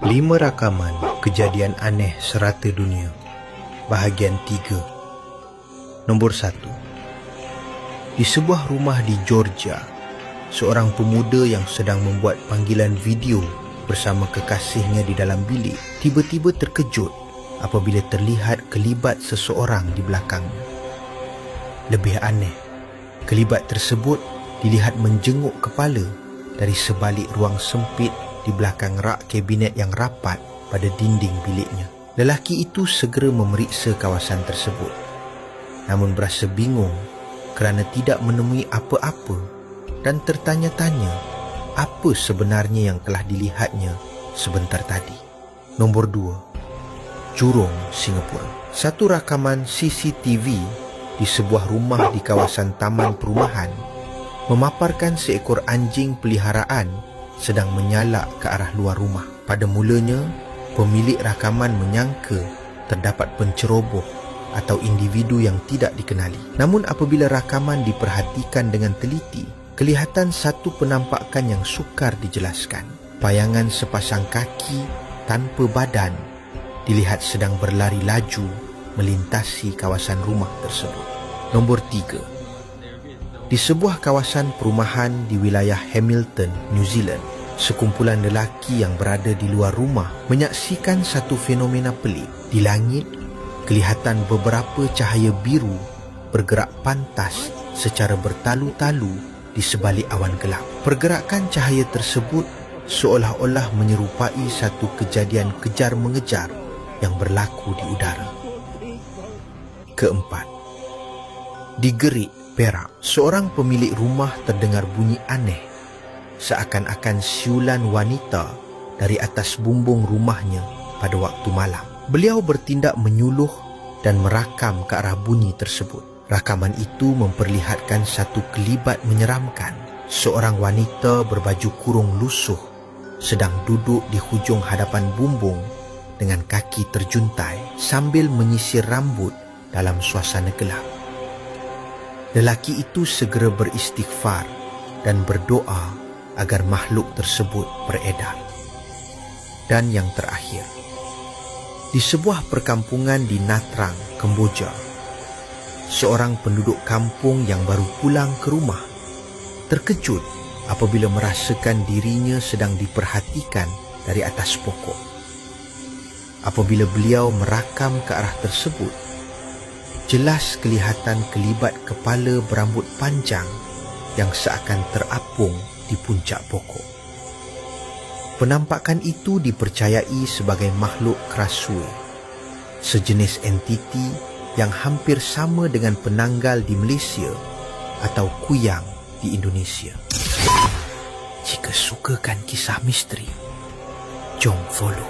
5 rakaman kejadian aneh serata dunia. Bahagian 3. Nombor 1. Di sebuah rumah di Georgia, seorang pemuda yang sedang membuat panggilan video bersama kekasihnya di dalam bilik tiba-tiba terkejut apabila terlihat kelibat seseorang di belakangnya. Lebih aneh, kelibat tersebut dilihat menjenguk kepala dari sebalik ruang sempit di belakang rak kabinet yang rapat pada dinding biliknya. Lelaki itu segera memeriksa kawasan tersebut, namun berasa bingung kerana tidak menemui apa-apa dan tertanya-tanya apa sebenarnya yang telah dilihatnya sebentar tadi. Nombor 2. Jurong, Singapura. Satu rakaman CCTV di sebuah rumah di kawasan taman perumahan memaparkan seekor anjing peliharaan sedang menyalak ke arah luar rumah. Pada mulanya, pemilik rakaman menyangka terdapat penceroboh atau individu yang tidak dikenali. Namun apabila rakaman diperhatikan dengan teliti, kelihatan satu penampakan yang sukar dijelaskan. Bayangan sepasang kaki tanpa badan dilihat sedang berlari laju melintasi kawasan rumah tersebut. Nombor 3. Di sebuah kawasan perumahan di wilayah Hamilton, New Zealand, sekumpulan lelaki yang berada di luar rumah menyaksikan satu fenomena pelik. Di langit, kelihatan beberapa cahaya biru bergerak pantas secara bertalu-talu di sebalik awan gelap. Pergerakan cahaya tersebut seolah-olah menyerupai satu kejadian kejar-mengejar yang berlaku di udara. Keempat. Di Gerik, Perak, seorang pemilik rumah terdengar bunyi aneh, seakan-akan siulan wanita dari atas bumbung rumahnya pada waktu malam. Beliau bertindak menyuluh dan merakam ke arah bunyi tersebut. Rakaman itu memperlihatkan satu kelibat menyeramkan. Seorang wanita berbaju kurung lusuh sedang duduk di hujung hadapan bumbung dengan kaki terjuntai sambil menyisir rambut dalam suasana gelap. Lelaki itu segera beristighfar dan berdoa agar makhluk tersebut beredar. Dan yang terakhir, di sebuah perkampungan di Natrang, Kemboja, seorang penduduk kampung yang baru pulang ke rumah terkejut apabila merasakan dirinya sedang diperhatikan dari atas pokok. Apabila beliau merakam ke arah tersebut, jelas kelihatan kelibat kepala berambut panjang yang seakan terapung di puncak pokok. Penampakan itu dipercayai sebagai makhluk kerasui, sejenis entiti yang hampir sama dengan penanggal di Malaysia atau kuyang di Indonesia. Jika sukakan kisah misteri, jom follow